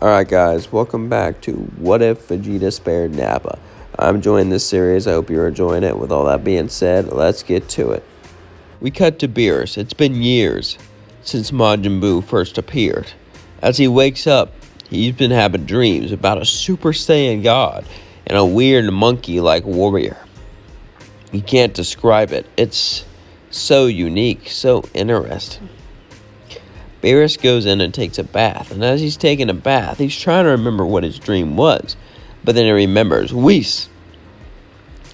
Alright guys, welcome back to What If Vegeta Spared Nappa. I'm enjoying this series, I hope you're enjoying it. With all that being said, let's get to it. We cut to Beerus. It's been years since Majin Buu first appeared. As he wakes up, he's been having dreams about a Super Saiyan God and a weird monkey-like warrior. He can't describe it. It's so unique, so interesting. Beerus goes in and takes a bath, and as he's taking a bath, he's trying to remember what his dream was. But then he remembers, Whis,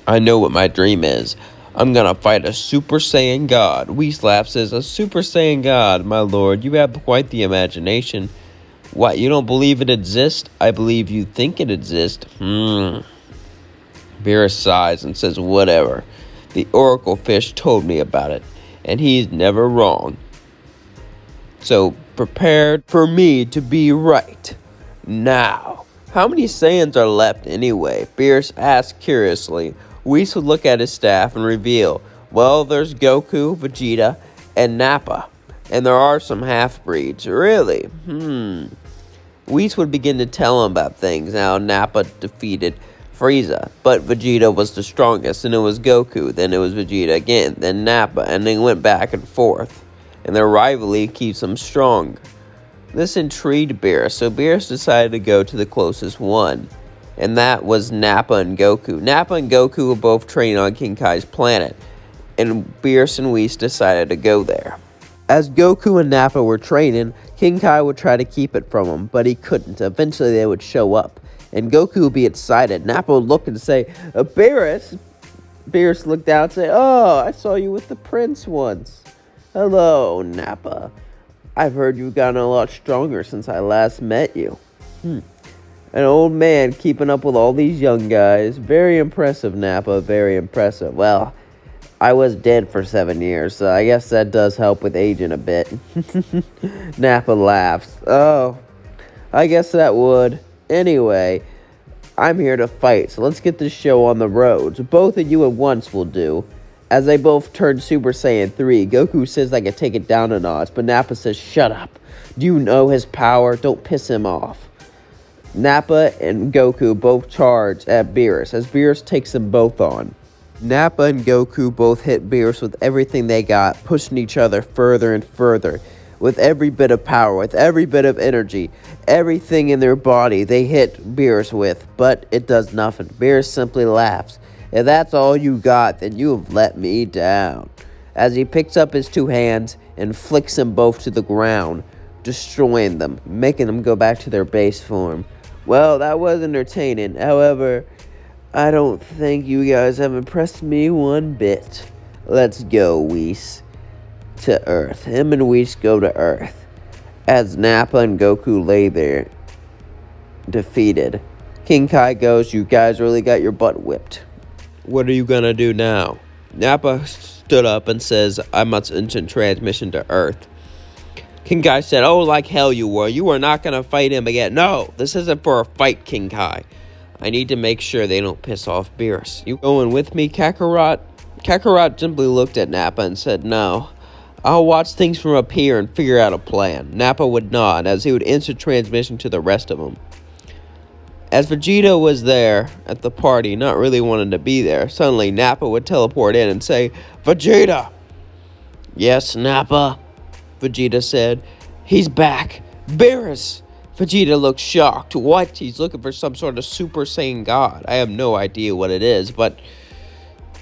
I know what my dream is. I'm gonna fight a Super Saiyan God. Whis laughs, says, a Super Saiyan God, my lord, you have quite the imagination. What, you don't believe it exists? I believe you think it exists. Beerus sighs and says, whatever. The Oracle Fish told me about it, and he's never wrong. So, prepared for me to be right. Now, how many Saiyans are left anyway? Beerus asked curiously. Whis would look at his staff and reveal, well, there's Goku, Vegeta, and Nappa. And there are some half-breeds. Really? Whis would begin to tell him about things. Now, Nappa defeated Frieza, but Vegeta was the strongest, and it was Goku, then it was Vegeta again, then Nappa, and they went back and forth. And their rivalry keeps them strong. This intrigued Beerus, so Beerus decided to go to the closest one, and that was Nappa and Goku. Nappa and Goku were both training on King Kai's planet, and Beerus and Whis decided to go there. As Goku and Nappa were training, King Kai would try to keep it from him, but he couldn't. Eventually they would show up, and Goku would be excited. Nappa would look and say, Beerus! Beerus looked out and say, oh, I saw you with the prince once. Hello, Nappa. I've heard you've gotten a lot stronger since I last met you. An old man keeping up with all these young guys. Very impressive, Nappa. Very impressive. Well, I was dead for 7 years, so I guess that does help with aging a bit. Nappa laughs. Oh, I guess that would. Anyway, I'm here to fight, so let's get this show on the road. Both of you at once will do. As they both turn Super Saiyan 3, Goku says they can take it down a notch, but Nappa says, shut up. Do you know his power? Don't piss him off. Nappa and Goku both charge at Beerus, as Beerus takes them both on. Nappa and Goku both hit Beerus with everything they got, pushing each other further and further. With every bit of power, with every bit of energy, everything in their body they hit Beerus with, but it does nothing. Beerus simply laughs. If that's all you got, then you have let me down. As he picks up his two hands and flicks them both to the ground, destroying them, making them go back to their base form. Well, that was entertaining. However, I don't think you guys have impressed me one bit. Let's go, Whis. To Earth. Him and Whis go to Earth. As Nappa and Goku lay there, defeated. King Kai goes, you guys really got your butt whipped. What are you gonna do now? Nappa stood up and says, I must instant transmission to Earth. King Kai said, oh, like hell you were. You are not gonna fight him again. No, this isn't for a fight, King Kai. I need to make sure they don't piss off Beerus. You going with me, Kakarot? Kakarot simply looked at Nappa and said, no. I'll watch things from up here and figure out a plan. Nappa would nod as he would instant transmission to the rest of them. As Vegeta was there at the party, not really wanting to be there, suddenly Nappa would teleport in and say, Vegeta! Yes, Nappa, Vegeta said. He's back. Beerus! Vegeta looked shocked. What? He's looking for some sort of Super Saiyan God. I have no idea what it is, but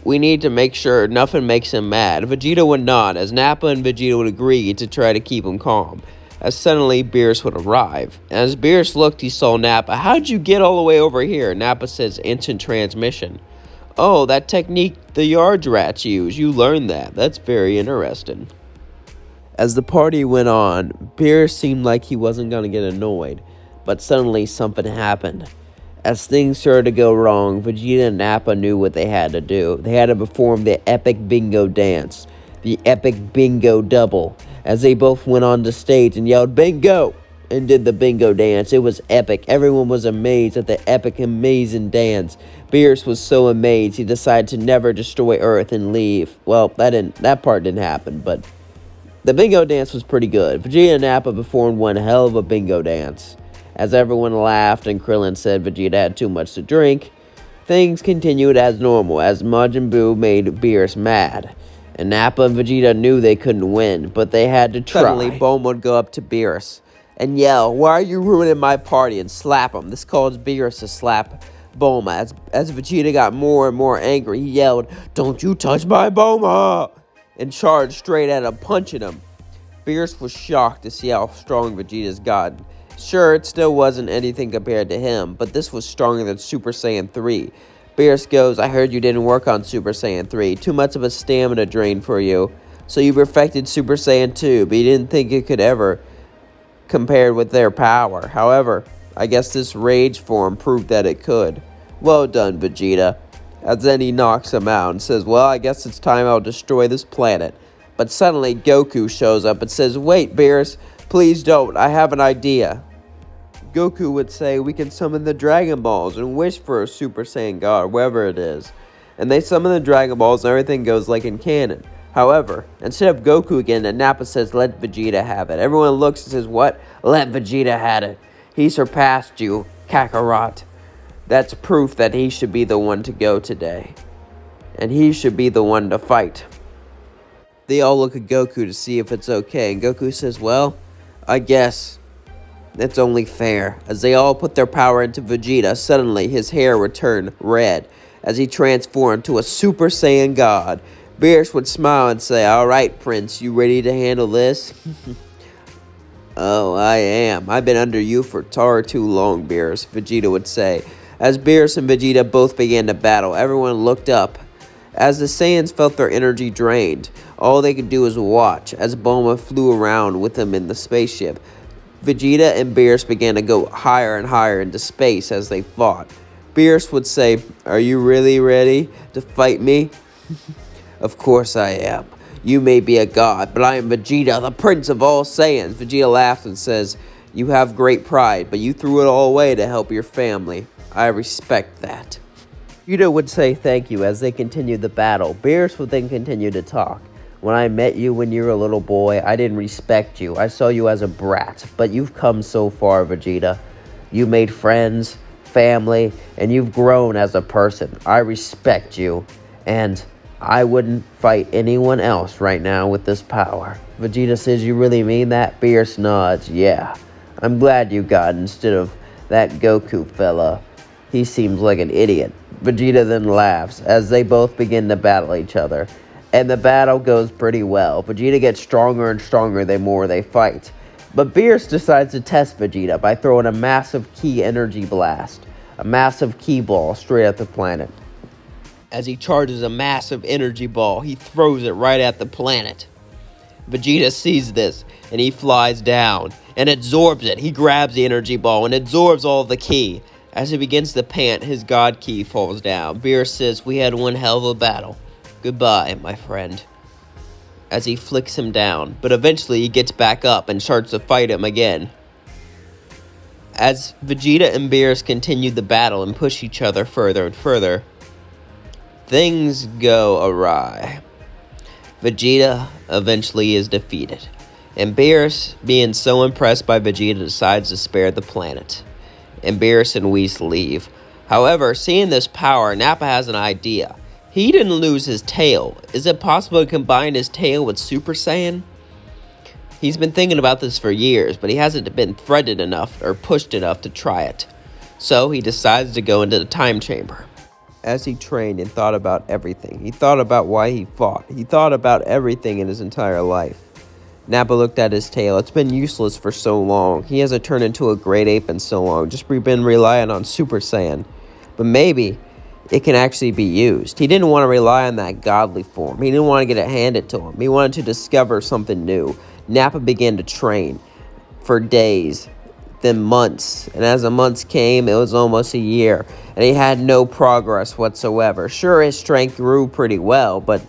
we need to make sure nothing makes him mad. Vegeta would nod as Nappa and Vegeta would agree to try to keep him calm. As suddenly Beerus would arrive. As Beerus looked, he saw Nappa. How'd you get all the way over here? Nappa says instant transmission. Oh, that technique the Yard Rats use. You learned that. That's very interesting. As the party went on, Beerus seemed like he wasn't going to get annoyed. But suddenly something happened. As things started to go wrong, Vegeta and Nappa knew what they had to do. They had to perform the epic bingo dance. The epic bingo double. As they both went on the stage and yelled, bingo! And did the bingo dance. It was epic. Everyone was amazed at the epic, amazing dance. Beerus was so amazed, he decided to never destroy Earth and leave. Well, that part didn't happen, but the bingo dance was pretty good. Vegeta and Nappa performed one hell of a bingo dance. As everyone laughed and Krillin said Vegeta had too much to drink, things continued as normal as Majin Buu made Beerus mad. And Nappa and Vegeta knew they couldn't win, but they had to try. Suddenly, Bulma would go up to Beerus and yell, "Why are you ruining my party?" and slap him. This caused Beerus to slap Bulma. As Vegeta got more and more angry, he yelled, "Don't you touch my Bulma!" and charged straight at him, punching him. Beerus was shocked to see how strong Vegeta's gotten. Sure, it still wasn't anything compared to him, but this was stronger than Super Saiyan 3. Beerus goes, "I heard you didn't work on Super Saiyan 3. Too much of a stamina drain for you. So you perfected Super Saiyan 2, but you didn't think it could ever compare with their power. However, I guess this rage form proved that it could. Well done, Vegeta." As then he knocks him out and says, "Well, I guess it's time I'll destroy this planet." But suddenly Goku shows up and says, "Wait, Beerus, please don't. I have an idea." Goku would say, "We can summon the Dragon Balls and wish for a Super Saiyan God, wherever it is." And they summon the Dragon Balls and everything goes like in canon. However, instead of Goku again, Nappa says, "Let Vegeta have it." Everyone looks and says, "What? Let Vegeta have it. He surpassed you, Kakarot. That's proof that he should be the one to go today. And he should be the one to fight." They all look at Goku to see if it's okay, and Goku says, "Well, I guess it's only fair." As they all put their power into Vegeta, suddenly his hair would turn red as he transformed to a Super Saiyan God. Beerus would smile and say, "All right, Prince, you ready to handle this?" "Oh, I am. I've been under you for far too long, Beerus," Vegeta would say. As Beerus and Vegeta both began to battle, everyone looked up. As the Saiyans felt their energy drained, all they could do was watch as Bulma flew around with them in the spaceship. Vegeta and Beerus began to go higher and higher into space as they fought. Beerus would say, "Are you really ready to fight me?" "Of course I am. You may be a god, but I am Vegeta, the Prince of all Saiyans." Vegeta laughs and says, "You have great pride, but you threw it all away to help your family. I respect that." Vegeta would say thank you as they continued the battle. Beerus would then continue to talk. "When I met you when you were a little boy, I didn't respect you. I saw you as a brat, but you've come so far, Vegeta. You made friends, family, and you've grown as a person. I respect you, and I wouldn't fight anyone else right now with this power." Vegeta says, "You really mean that?" Beerus nods. "Yeah, I'm glad you got it instead of that Goku fella. He seems like an idiot." Vegeta then laughs as they both begin to battle each other. And the battle goes pretty well. Vegeta gets stronger and stronger the more they fight. But Beerus decides to test Vegeta by throwing a massive ki energy blast, a massive ki ball straight at the planet. As he charges a massive energy ball, he throws it right at the planet. Vegeta sees this, and he flies down and absorbs it. He grabs the energy ball and absorbs all of the ki. As he begins to pant, his god ki falls down. Beerus says, "We had one hell of a battle. Goodbye, my friend." As he flicks him down, but eventually he gets back up and starts to fight him again. As Vegeta and Beerus continue the battle and push each other further and further, things go awry. Vegeta eventually is defeated, and Beerus, being so impressed by Vegeta, decides to spare the planet. And Beerus and Whis leave. However, seeing this power, Nappa has an idea. He didn't lose his tail. Is it possible to combine his tail with Super Saiyan? He's been thinking about this for years, but he hasn't been threatened enough or pushed enough to try it. So he decides to go into the time chamber. As he trained and thought about everything, he thought about why he fought. He thought about everything in his entire life. Nappa looked at his tail. It's been useless for so long. He hasn't turned into a great ape in so long. Just been relying on Super Saiyan. But maybe it can actually be used. He didn't want to rely on that godly form. He didn't want to get it handed to him. He wanted to discover something new. Nappa began to train for days, then months. And as the months came, it was almost a year. And he had no progress whatsoever. Sure, his strength grew pretty well, but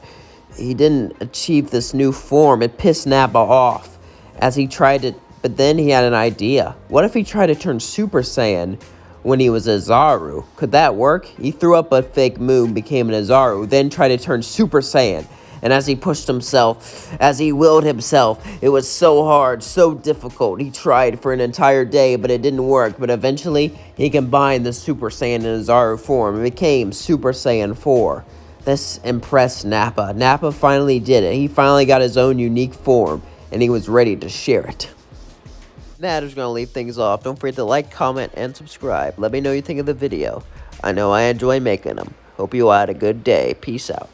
he didn't achieve this new form. It pissed Nappa off as he tried to, but then he had an idea. What if he tried to turn Super Saiyan when he was a Zaru? Could that work? He threw up a fake moon, became an Azaru, then tried to turn Super Saiyan. And as he pushed himself, as he willed himself, it was so hard, so difficult. He tried for an entire day, but it didn't work. But eventually, he combined the Super Saiyan in his Zaru form and became Super Saiyan 4. This impressed Nappa. Nappa finally did it. He finally got his own unique form, and he was ready to share it. That is going to leave things off. Don't forget to like, comment, and subscribe. Let me know what you think of the video. I know I enjoy making them. Hope you all had a good day. Peace out.